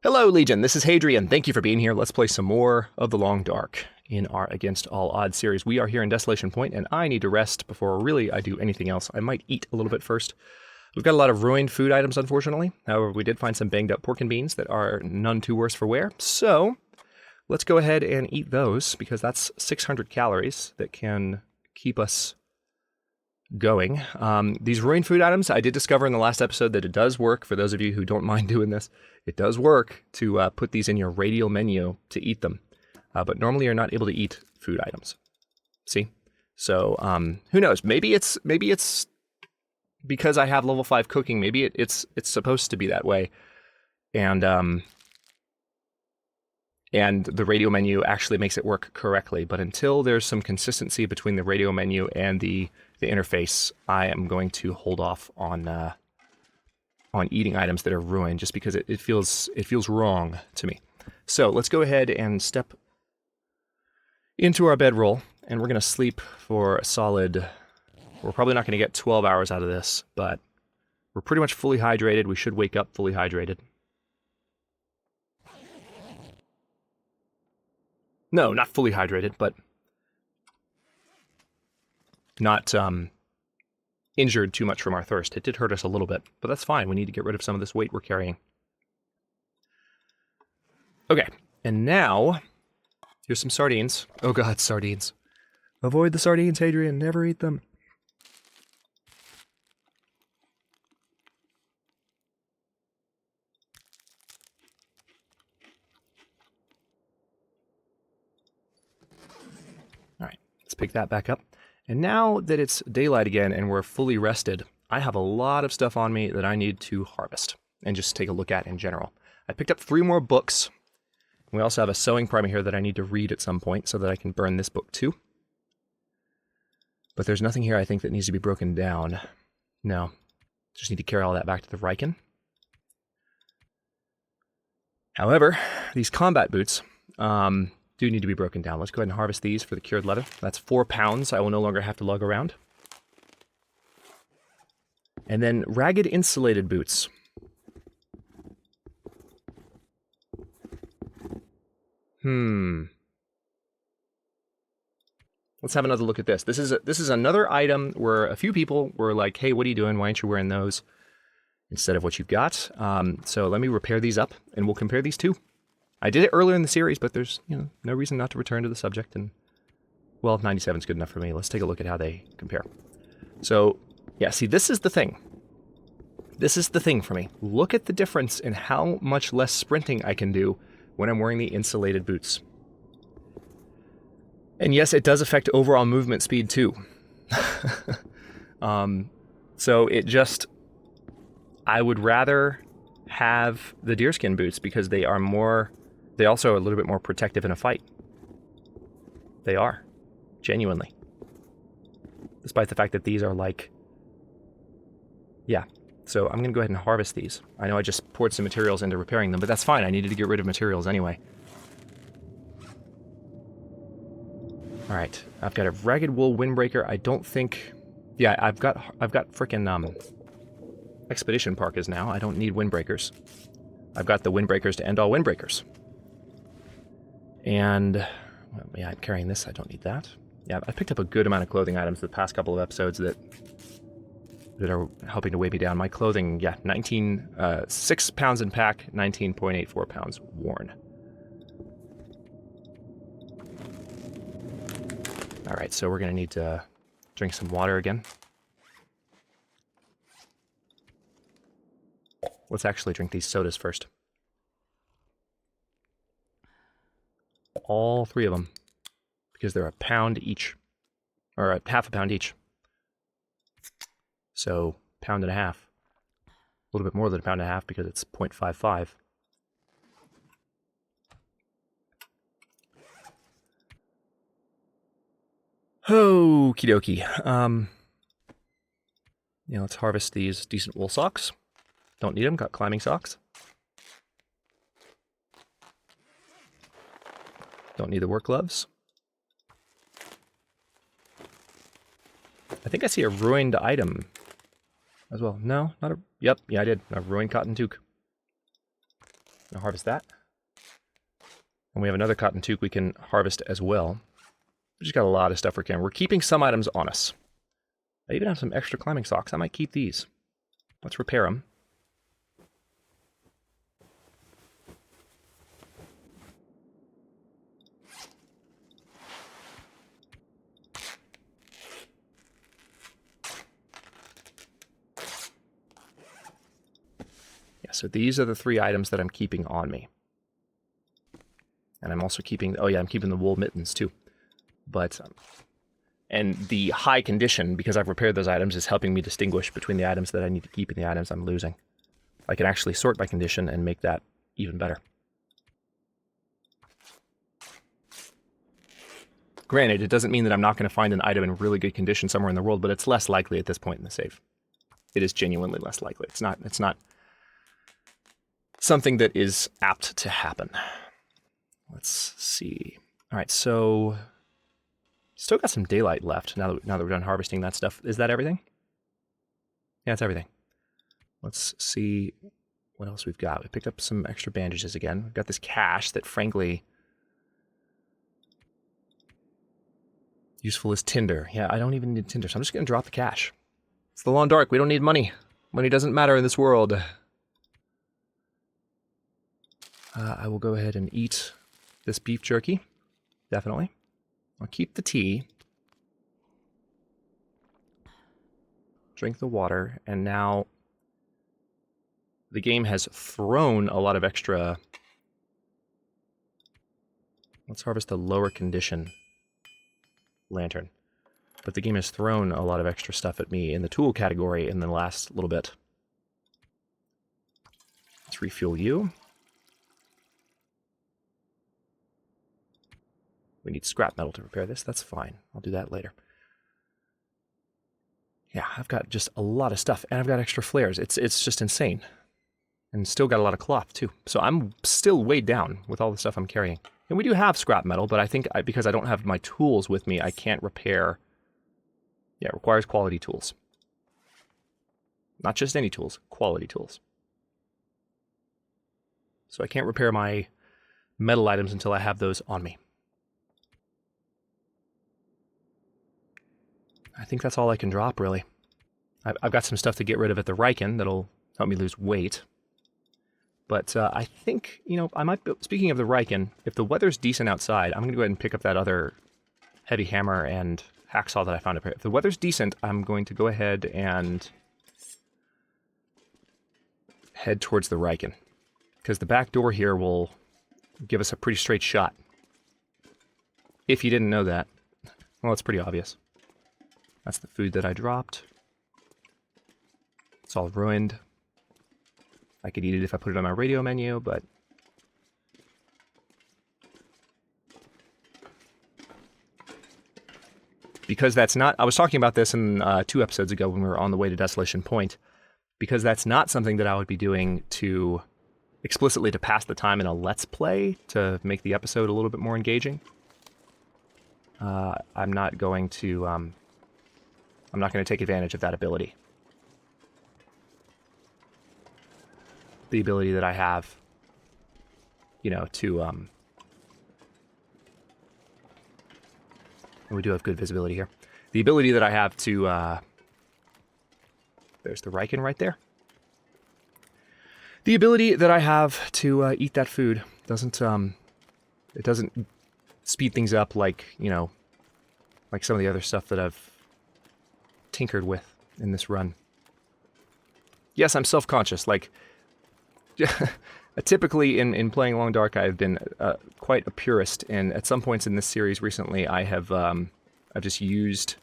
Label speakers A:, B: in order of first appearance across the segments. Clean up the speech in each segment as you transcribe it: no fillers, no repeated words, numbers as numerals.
A: Hello, Legion. This is Hadrian. Thank you for being here. Let's play some more of The Long Dark in our Against All Odds series. We are here in Desolation Point, and I need to rest before really I do anything else. I might eat a little bit first. We've got a lot of ruined food items, unfortunately. However, we did find some banged up pork and beans that are none too worse for wear. So let's go ahead and eat those, because that's 600 calories that can keep us going. These ruined food items, I did discover in the last episode that it does work. For those of you who don't mind doing this, it does work to put these in your radial menu to eat them. But normally you're not able to eat food items. See? So who knows? Maybe it's because I have level 5 cooking. Maybe it's supposed to be that way. And the radio menu actually makes it work correctly. But until there's some consistency between the radio menu and the interface, I am going to hold off on eating items that are ruined, just because it feels wrong to me. So let's go ahead and step into our bedroll, and we're going to sleep for a solid. We're probably not going to get 12 hours out of this, but we're pretty much fully hydrated. We should wake up fully hydrated. No, not fully hydrated, but not injured too much from our thirst. It did hurt us a little bit, but that's fine. We need to get rid of some of this weight we're carrying. Okay, and now here's some sardines. Oh god, sardines. Avoid the sardines, Hadrian. Never eat them. Alright, let's pick that back up. And now that it's daylight again and we're fully rested, I have a lot of stuff on me that I need to harvest and just take a look at in general. I picked up 3 more books. We also have a sewing primer here that I need to read at some point so that I can burn this book too. But there's nothing here I think that needs to be broken down. No. Just need to carry all that back to the Riken. However, these combat boots do need to be broken down. Let's go ahead and harvest these for the cured leather. That's 4 pounds I will no longer have to lug around. And then ragged insulated boots. Let's have another look at this. This is another item where a few people were like, hey, what are you doing? Why aren't you wearing those instead of what you've got? So let me repair these up, and we'll compare these two. I did it earlier in the series, but there's no reason not to return to the subject. And well, 97 is good enough for me. Let's take a look at how they compare. So yeah, see, this is the thing. This is the thing for me. Look at the difference in how much less sprinting I can do when I'm wearing the insulated boots. And yes, it does affect overall movement speed too. So it just, I would rather have the deerskin boots because they are more, they also are a little bit more protective in a fight. They are, genuinely. Despite the fact that these are like, yeah. So I'm going to go ahead and harvest these. I know I just poured some materials into repairing them, but that's fine. I needed to get rid of materials anyway. Alright, I've got a ragged wool windbreaker. I don't think... Yeah, I've got frickin' expedition parkas now. I don't need windbreakers. I've got the windbreakers to end all windbreakers. And... well, yeah, I'm carrying this. I don't need that. Yeah, I picked up a good amount of clothing items the past couple of episodes that are helping to weigh me down. My clothing, yeah, 6 pounds in pack, 19.84 pounds worn. Alright, so we're going to need to drink some water again. Let's actually drink these sodas first. All 3 of them. Because they're a pound each. Or a half a pound each. So, pound and a half. A little bit more than a pound and a half because it's 0.55. Okie dokie. Yeah, let's harvest these decent wool socks. Don't need them, got climbing socks. Don't need the work gloves. I think I see a ruined item as well. No, not a... Yep, yeah, I did. A ruined cotton toque. I'll harvest that. And we have another cotton toque we can harvest as well. We just got a lot of stuff we're carrying. We're keeping some items on us. I even have some extra climbing socks. I might keep these. Let's repair them. Yeah, so these are the 3 items that I'm keeping on me. And I'm also keeping, oh yeah, I'm keeping the wool mittens too. But, and the high condition, because I've repaired those items, is helping me distinguish between the items that I need to keep and the items I'm losing. I can actually sort by condition and make that even better. Granted, it doesn't mean that I'm not going to find an item in really good condition somewhere in the world, but it's less likely at this point in the save. It is genuinely less likely. It's not something that is apt to happen. Let's see. All right, so still got some daylight left now that we're done harvesting that stuff. Is that everything? Yeah, that's everything. Let's see what else we've got. We picked up some extra bandages again. We've got this cash that, frankly, useful as tinder. Yeah, I don't even need tinder, so I'm just going to drop the cash. It's the Long Dark. We don't need money. Money doesn't matter in this world. I will go ahead and eat this beef jerky. Definitely. I'll keep the tea. Drink the water. And now the game has thrown a lot of extra. Let's harvest the lower condition lantern. But the game has thrown a lot of extra stuff at me in the tool category in the last little bit. Let's refuel you. We need scrap metal to repair this. That's fine. I'll do that later. Yeah, I've got just a lot of stuff, and I've got extra flares. It's just insane. And still got a lot of cloth, too. So I'm still weighed down with all the stuff I'm carrying. And we do have scrap metal, but I think because I don't have my tools with me, I can't repair. Yeah, it requires quality tools. Not just any tools, quality tools. So I can't repair my metal items until I have those on me. I think that's all I can drop, really. I've got some stuff to get rid of at the Riken that'll help me lose weight. But I think, I might be, speaking of the Riken, if the weather's decent outside, I'm going to go ahead and pick up that other heavy hammer and hacksaw that I found up here. If the weather's decent, I'm going to go ahead and head towards the Riken. Because the back door here will give us a pretty straight shot. If you didn't know that. Well, it's pretty obvious. That's the food that I dropped. It's all ruined. I could eat it if I put it on my radio menu, but because that's not, I was talking about this in 2 episodes ago when we were on the way to Desolation Point, because that's not something that I would be doing to explicitly to pass the time in a Let's Play to make the episode a little bit more engaging. I'm not going to take advantage of that ability. The ability that I have, to, and we do have good visibility here. The ability that I have to, there's the Riken right there. The ability that I have to eat that food doesn't, it doesn't speed things up like, like some of the other stuff that I've tinkered with in this run. Yes, I'm self-conscious, like, typically in playing Long Dark, I've been quite a purist, and at some points in this series recently, I have I've just used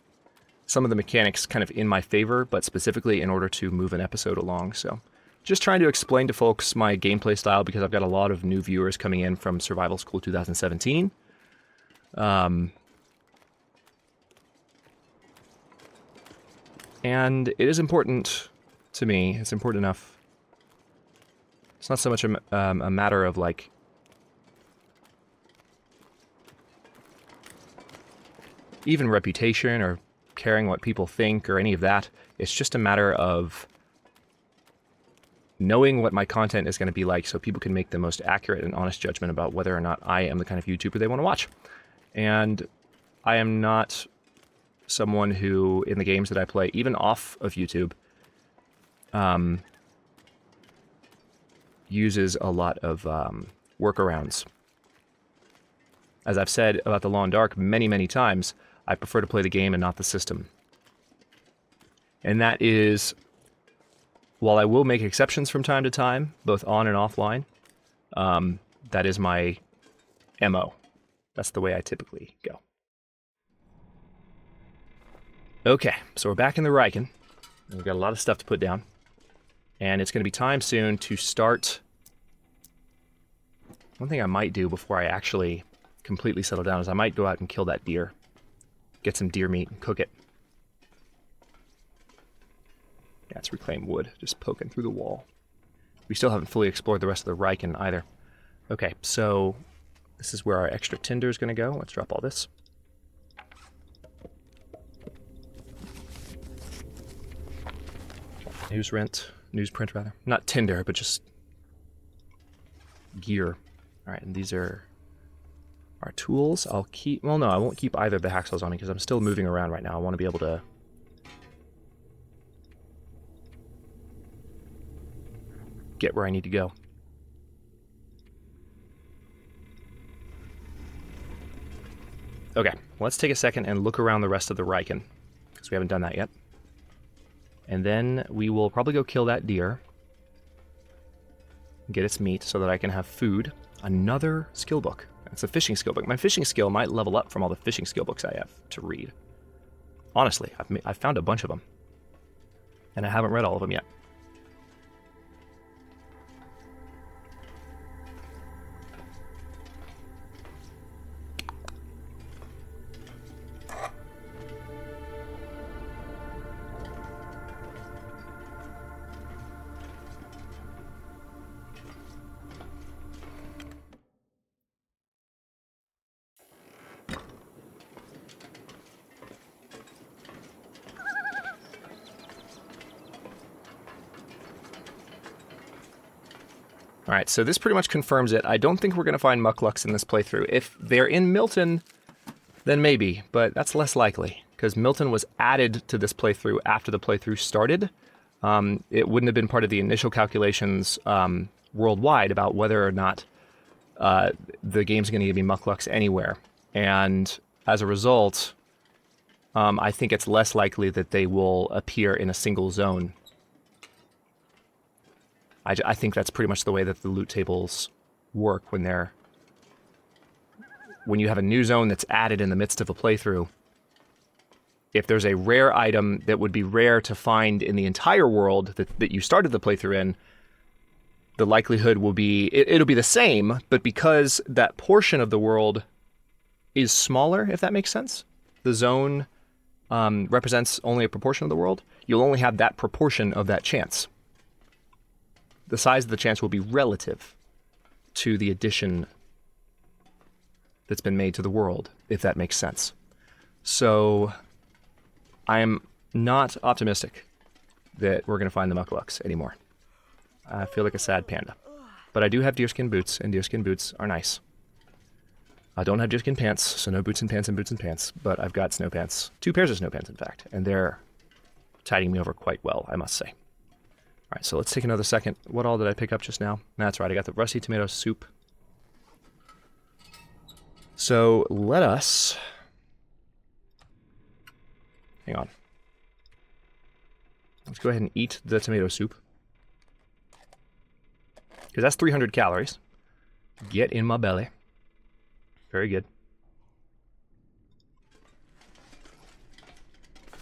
A: some of the mechanics kind of in my favor, but specifically in order to move an episode along. So, just trying to explain to folks my gameplay style because I've got a lot of new viewers coming in from Survival School 2017. And it is important to me. It's important enough. It's not so much a matter of, like, even reputation or caring what people think or any of that. It's just a matter of knowing what my content is going to be like so people can make the most accurate and honest judgment about whether or not I am the kind of YouTuber they want to watch. And I am not someone who, in the games that I play, even off of YouTube, uses a lot of workarounds. As I've said about the Long Dark many, many times, I prefer to play the game and not the system. And that is, while I will make exceptions from time to time, both on and offline, that is my MO. That's the way I typically go. Okay, so we're back in the Riken. We've got a lot of stuff to put down. And it's going to be time soon to start. One thing I might do before I actually completely settle down is I might go out and kill that deer. Get some deer meat and cook it. Yeah, it's reclaimed wood, just poking through the wall. We still haven't fully explored the rest of the Riken either. Okay, so this is where our extra tinder is going to go. Let's drop all this. Newsprint rather. Not tinder, but just gear. Alright, and these are our tools. I'll keep, well no, I won't keep either of the hacksaws on me because I'm still moving around right now. I want to be able to get where I need to go. Okay, let's take a second and look around the rest of the Riken, because we haven't done that yet. And then we will probably go kill that deer. Get its meat so that I can have food. Another skill book. It's a fishing skill book. My fishing skill might level up from all the fishing skill books I have to read. Honestly, I've found a bunch of them. And I haven't read all of them yet. Alright, so this pretty much confirms it. I don't think we're going to find mucklucks in this playthrough. If they're in Milton, then maybe, but that's less likely, because Milton was added to this playthrough after the playthrough started. It wouldn't have been part of the initial calculations worldwide about whether or not the game's going to give me mucklucks anywhere. And as a result, I think it's less likely that they will appear in a single zone. I think that's pretty much the way that the loot tables work when you have a new zone that's added in the midst of a playthrough. If there's a rare item that would be rare to find in the entire world that you started the playthrough in, the likelihood will be, it'll be the same, but because that portion of the world is smaller, if that makes sense, the zone represents only a proportion of the world, you'll only have that proportion of that chance. The size of the chance will be relative to the addition that's been made to the world, if that makes sense. So I am not optimistic that we're going to find the mucklucks anymore. I feel like a sad panda. But I do have deerskin boots, and deerskin boots are nice. I don't have deerskin pants, so no boots and pants and boots and pants, but I've got snow pants. 2 pairs of snow pants, in fact, and they're tiding me over quite well, I must say. Alright, so let's take another second. What all did I pick up just now? That's right, I got the rusty tomato soup. So let us... Hang on. Let's go ahead and eat the tomato soup. Because that's 300 calories. Get in my belly. Very good.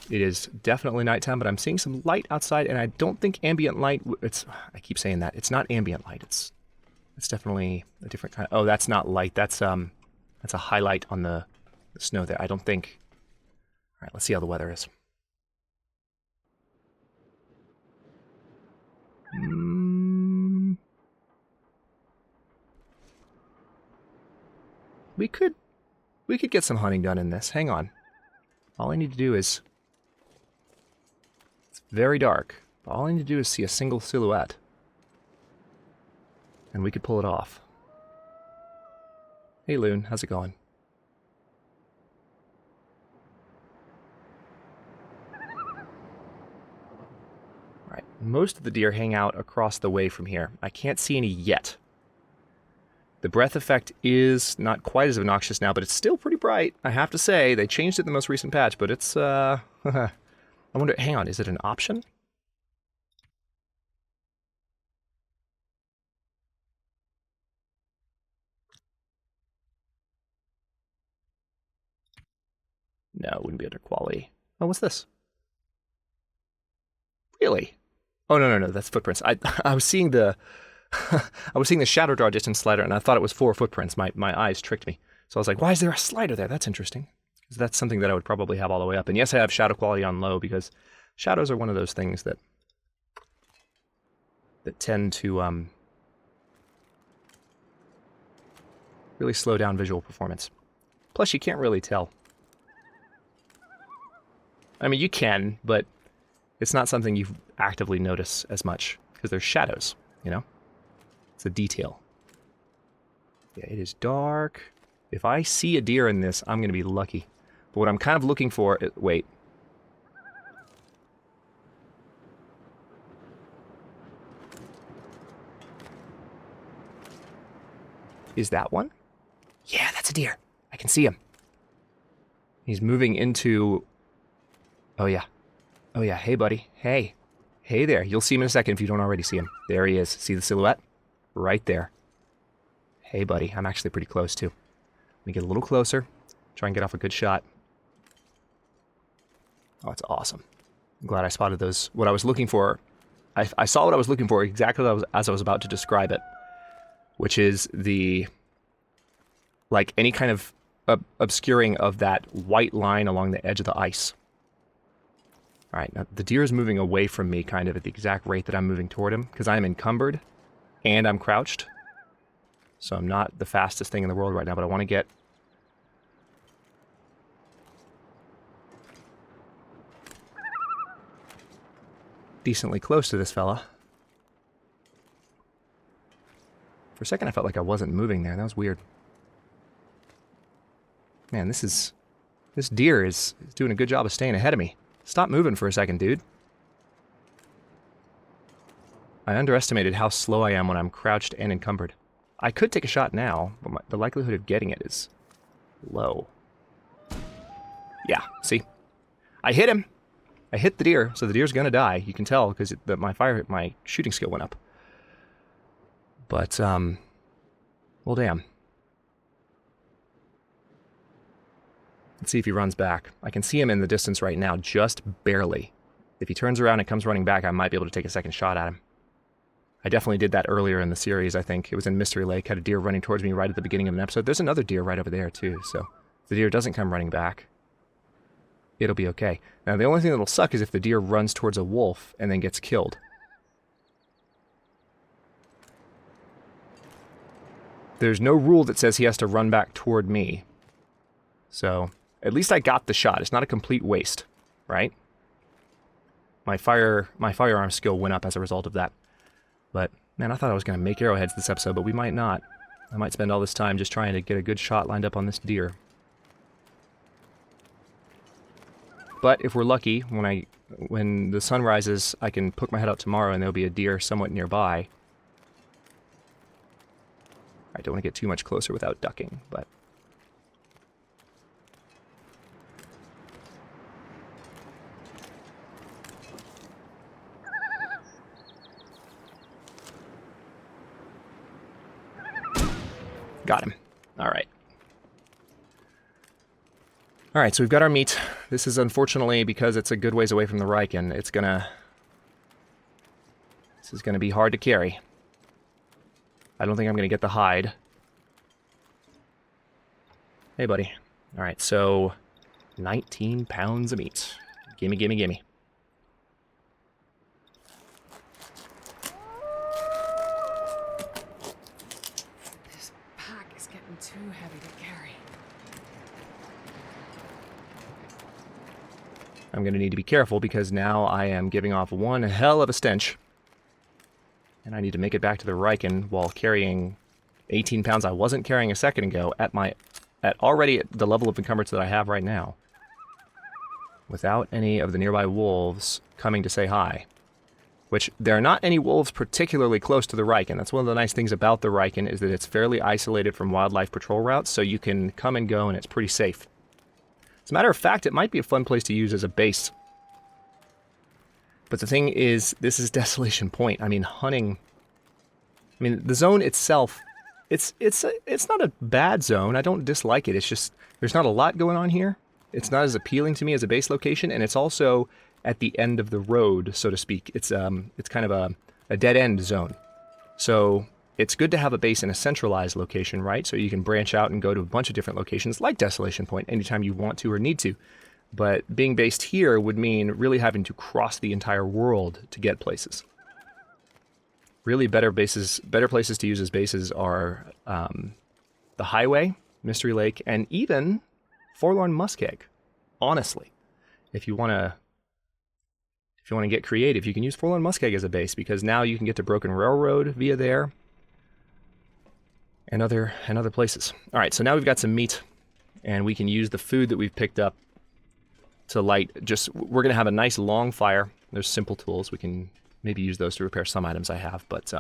A: It is definitely nighttime, but I'm seeing some light outside, and I don't think ambient light... I keep saying that. It's not ambient light. It's definitely a different kind of... Oh, that's not light. That's a highlight on the snow there. I don't think... All right, let's see how the weather is. We could get some hunting done in this. Hang on. All I need to do is... It's very dark. All I need to do is see a single silhouette. And we could pull it off. Hey, Loon, how's it going? Alright, most of the deer hang out across the way from here. I can't see any yet. The breath effect is not quite as obnoxious now, but it's still pretty bright. I have to say, they changed it in the most recent patch, but it's, I wonder, hang on, is it an option? No, it wouldn't be under quality. Oh, what's this? Really? Oh, no, that's footprints. I was seeing the... I was seeing the shadow draw distance slider, and I thought it was 4 footprints. My eyes tricked me. So I was like, why is there a slider there? That's interesting. Because that's something that I would probably have all the way up. And yes, I have shadow quality on low, because shadows are one of those things that tend to really slow down visual performance. Plus, you can't really tell. I mean, you can, but it's not something you actively notice as much, because there's shadows, you know? It's a detail. Yeah, it is dark. If I see a deer in this, I'm going to be lucky. But what I'm kind of looking for... wait. Is that one? Yeah, that's a deer. I can see him. He's moving into... Oh, yeah. Oh, yeah. Hey, buddy. Hey. Hey there. You'll see him in a second if you don't already see him. There he is. See the silhouette? Right there. Hey, buddy. I'm actually pretty close, too. Let me get a little closer. Try and get off a good shot. Oh, it's awesome. I'm glad I spotted those. What I was looking for... I saw what I was looking for exactly as I was about to describe it. Which is the... like, any kind of obscuring of that white line along the edge of the ice. Alright, now the deer is moving away from me kind of at the exact rate that I'm moving toward him, because I'm encumbered, and I'm crouched. So I'm not the fastest thing in the world right now, but I want to get... decently close to this fella. For a second I felt like I wasn't moving there, that was weird. Man, this deer is doing a good job of staying ahead of me. Stop moving for a second, dude. I underestimated how slow I am when I'm crouched and encumbered. I could take a shot now, but the likelihood of getting it is low. Yeah, see? I hit him! I hit the deer, so the deer's gonna die. You can tell, because my shooting skill went up. But, well, damn. Let's see if he runs back. I can see him in the distance right now, just barely. If he turns around and comes running back, I might be able to take a second shot at him. I definitely did that earlier in the series, I think. It was in Mystery Lake, had a deer running towards me right at the beginning of an episode. There's another deer right over there, too, so if the deer doesn't come running back, it'll be okay. Now, the only thing that'll suck is if the deer runs towards a wolf and then gets killed. There's no rule that says he has to run back toward me. So... at least I got the shot. It's not a complete waste, right? My firearm skill went up as a result of that. But, man, I thought I was going to make arrowheads this episode, but we might not. I might spend all this time just trying to get a good shot lined up on this deer. But if we're lucky, when the sun rises, I can poke my head out tomorrow and there'll be a deer somewhat nearby. I don't want to get too much closer without ducking, but... got him. Alright. Alright, so we've got our meat. This is unfortunately, because it's a good ways away from the Riken, this is gonna be hard to carry. I don't think I'm gonna get the hide. Hey, buddy. Alright, so 19 pounds of meat. Gimme, gimme, gimme.
B: Too heavy to carry.
A: I'm going to need to be careful because now I am giving off one hell of a stench. And I need to make it back to the Riken while carrying 18 pounds I wasn't carrying a second ago at already at the level of encumbrance that I have right now. Without any of the nearby wolves coming to say hi. Which, there are not any wolves particularly close to the Riken. That's one of the nice things about the Riken, is that it's fairly isolated from wildlife patrol routes, so you can come and go and it's pretty safe. As a matter of fact, it might be a fun place to use as a base. But the thing is, this is Desolation Point. I mean, hunting... I mean, the zone itself, it's not a bad zone. I don't dislike it. It's just, there's not a lot going on here. It's not as appealing to me as a base location, and it's also at the end of the road, so to speak. It's kind of a dead-end zone. So it's good to have a base in a centralized location, right? So you can branch out and go to a bunch of different locations, like Desolation Point, anytime you want to or need to. But being based here would mean really having to cross the entire world to get places. Really better places to use as bases are the Highway, Mystery Lake, and even Forlorn Muskeg. Honestly, if you want to get creative, you can use Forlorn Muskeg as a base, because now you can get to Broken Railroad via there, and other places. All right, so now we've got some meat, and we can use the food that we've picked up to light. We're gonna have a nice long fire. There's simple tools. We can maybe use those to repair some items I have, but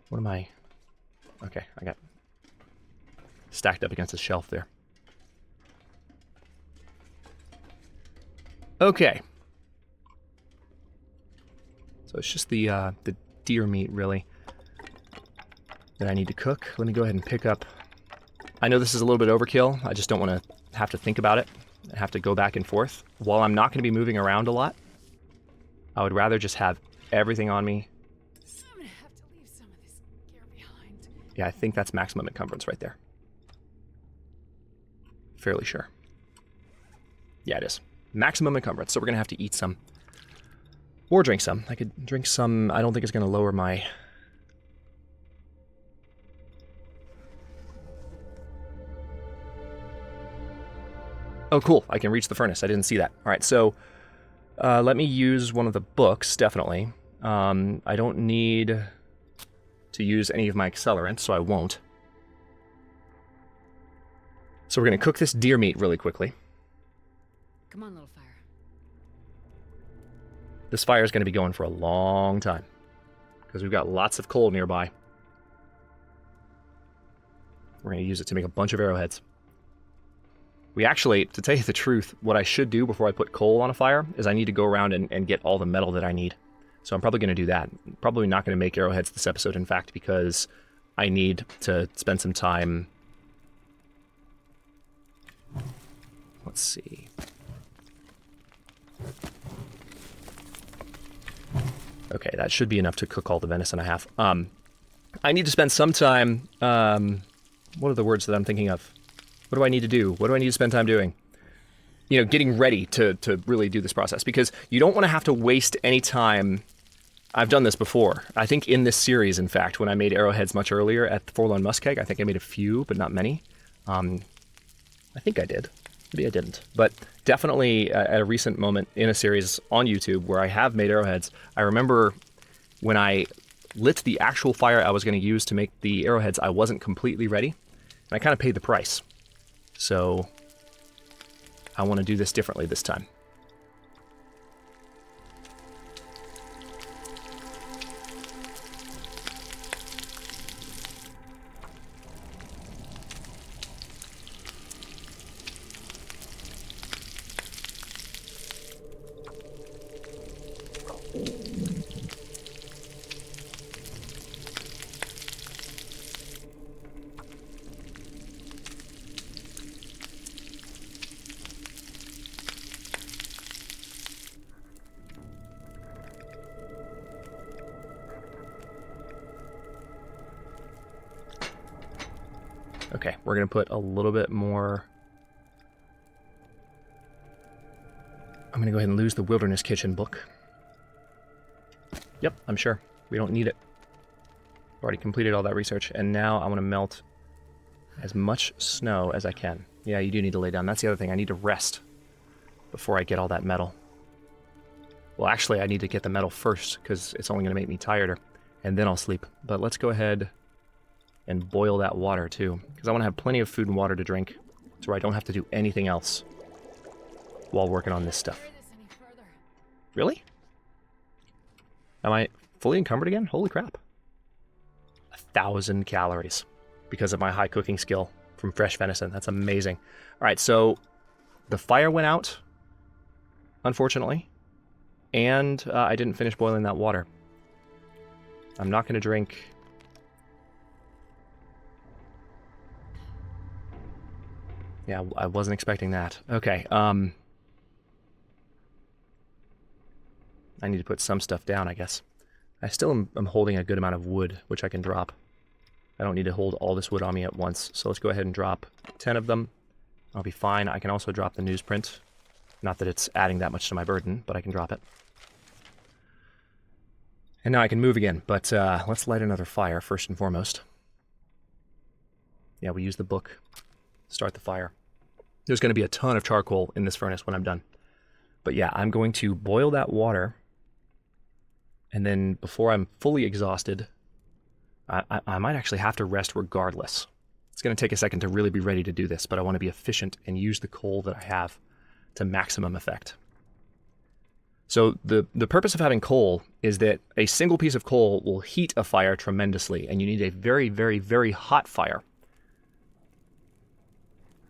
A: what am I? Okay, I got stacked up against the shelf there. Okay. So it's just the deer meat, really, that I need to cook. Let me go ahead and pick up... I know this is a little bit overkill. I just don't want to have to think about it. I have to go back and forth. While I'm not going to be moving around a lot, I would rather just have everything on me.
B: So I'm gonna have to leave some of this gear behind.
A: Yeah, I think that's maximum encumbrance right there. Fairly sure. Yeah, it is. Maximum encumbrance, so we're going to have to eat some. Or drink some. I could drink some. I don't think it's going to lower my... Oh, cool. I can reach the furnace. I didn't see that. All right, so let me use one of the books, definitely. I don't need to use any of my accelerants, so I won't. So we're going to cook this deer meat really quickly.
B: Come on, little fire.
A: This fire is going to be going for a long time, because we've got lots of coal nearby. We're going to use it to make a bunch of arrowheads. We actually, to tell you the truth, what I should do before I put coal on a fire is I need to go around and get all the metal that I need. So I'm probably going to do that. Probably not going to make arrowheads this episode, in fact, because I need to spend some time... Let's see... Okay, that should be enough to cook all the venison I have. I need to spend some time... what are the words that I'm thinking of? What do I need to do? What do I need to spend time doing? You know, getting ready to really do this process. Because you don't want to have to waste any time... I've done this before. I think in this series, in fact, when I made arrowheads much earlier at the Forlorn Muskeg, I think I made a few, but not many. I think I did. Maybe I didn't. But definitely at a recent moment in a series on YouTube where I have made arrowheads, I remember when I lit the actual fire I was going to use to make the arrowheads, I wasn't completely ready. And I kind of paid the price. So I want to do this differently this time. Okay, we're going to put a little bit more... I'm going to go ahead and lose the Wilderness Kitchen book. Yep, I'm sure. We don't need it. Already completed all that research, and now I want to melt as much snow as I can. Yeah, you do need to lay down. That's the other thing. I need to rest before I get all that metal. Well, actually, I need to get the metal first, because it's only going to make me tireder, and then I'll sleep. But let's go ahead and boil that water, too, because I want to have plenty of food and water to drink, so I don't have to do anything else while working on this stuff. Really? Am I fully encumbered again? Holy crap. 1,000 calories because of my high cooking skill from fresh venison. That's amazing. All right, so the fire went out, unfortunately, and I didn't finish boiling that water. I'm not going to drink... Yeah, I wasn't expecting that. Okay, I need to put some stuff down, I guess. I still am holding a good amount of wood, which I can drop. I don't need to hold all this wood on me at once, so let's go ahead and drop 10 of them. I'll be fine. I can also drop the newsprint. Not that it's adding that much to my burden, but I can drop it. And now I can move again, but let's light another fire first and foremost. Yeah, we use the book. Start the fire. There's going to be a ton of charcoal in this furnace when I'm done. But yeah, I'm going to boil that water, and then before I'm fully exhausted, I might actually have to rest regardless. It's going to take a second to really be ready to do this, but I want to be efficient and use the coal that I have to maximum effect. So the purpose of having coal is that a single piece of coal will heat a fire tremendously, and you need a very, very, very hot fire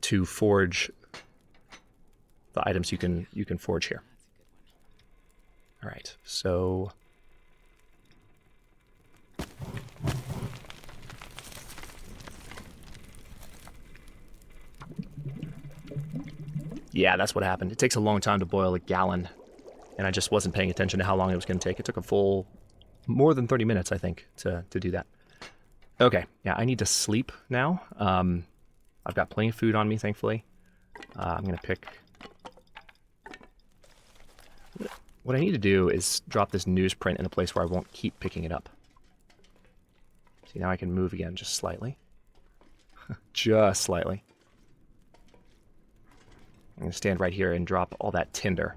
A: to forge the items you can forge here. All right, so yeah, that's what happened. It takes a long time to boil a gallon, and I just wasn't paying attention to how long it was going to take. It took a full more than 30 minutes, I think, to do that. Okay, yeah, I need to sleep now. I've got plenty of food on me, thankfully. I'm going to pick... What I need to do is drop this newsprint in a place where I won't keep picking it up. See, now I can move again just slightly. Just slightly. I'm going to stand right here and drop all that tinder.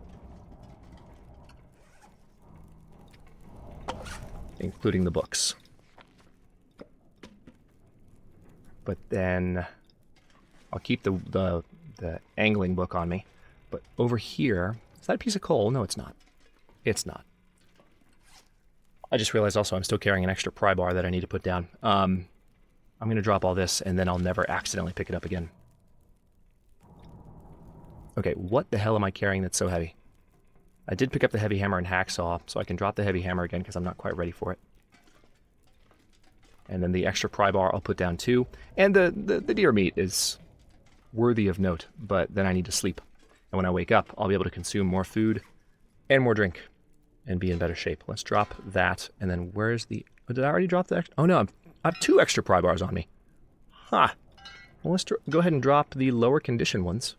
A: Including the books. But then I'll keep the angling book on me. But over here, is that a piece of coal? No, it's not. It's not. I just realized also I'm still carrying an extra pry bar that I need to put down. I'm going to drop all this, and then I'll never accidentally pick it up again. Okay, what the hell am I carrying that's so heavy? I did pick up the heavy hammer and hacksaw, so I can drop the heavy hammer again because I'm not quite ready for it. And then the extra pry bar I'll put down too. And the deer meat is worthy of note, but then I need to sleep. And when I wake up, I'll be able to consume more food and more drink and be in better shape. Let's drop that, and then where's the... Oh, did I already drop the extra? Oh no, I have 2 extra pry bars on me. Huh. Well, let's go ahead and drop the lower condition ones.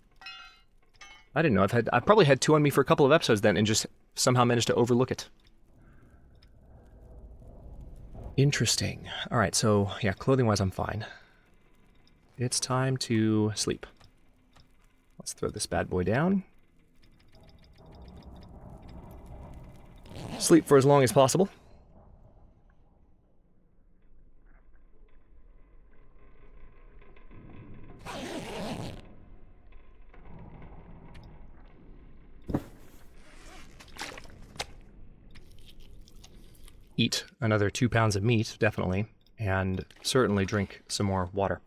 A: I didn't know. I've probably had 2 on me for a couple of episodes then and just somehow managed to overlook it. Interesting. All right, so yeah, clothing-wise I'm fine. It's time to sleep. Let's throw this bad boy down. Sleep for as long as possible. Eat another 2 pounds of meat, definitely, and certainly drink some more water.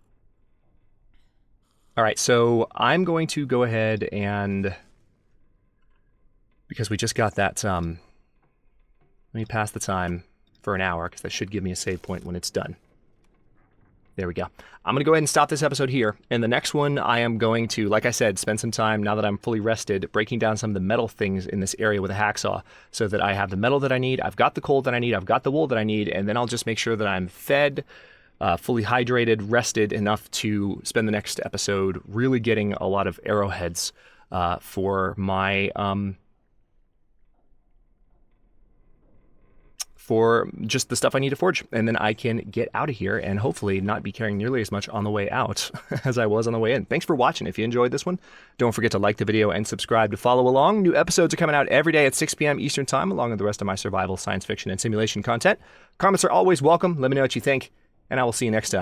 A: All right, so I'm going to go ahead and, because we just got that, let me pass the time for an hour, because that should give me a save point when it's done. There we go. I'm going to go ahead and stop this episode here. In the next one, I am going to, like I said, spend some time, now that I'm fully rested, breaking down some of the metal things in this area with a hacksaw so that I have the metal that I need, I've got the coal that I need, I've got the wool that I need, and then I'll just make sure that I'm fed, fully hydrated, rested enough to spend the next episode really getting a lot of arrowheads for my for just the stuff I need to forge. And then I can get out of here and hopefully not be carrying nearly as much on the way out as I was on the way in. Thanks for watching. If you enjoyed this one, don't forget to like the video and subscribe to follow along. New episodes are coming out every day at 6 p.m. Eastern Time, along with the rest of my survival, science fiction, and simulation content. Comments are always welcome. Let me know what you think, and I will see you next time.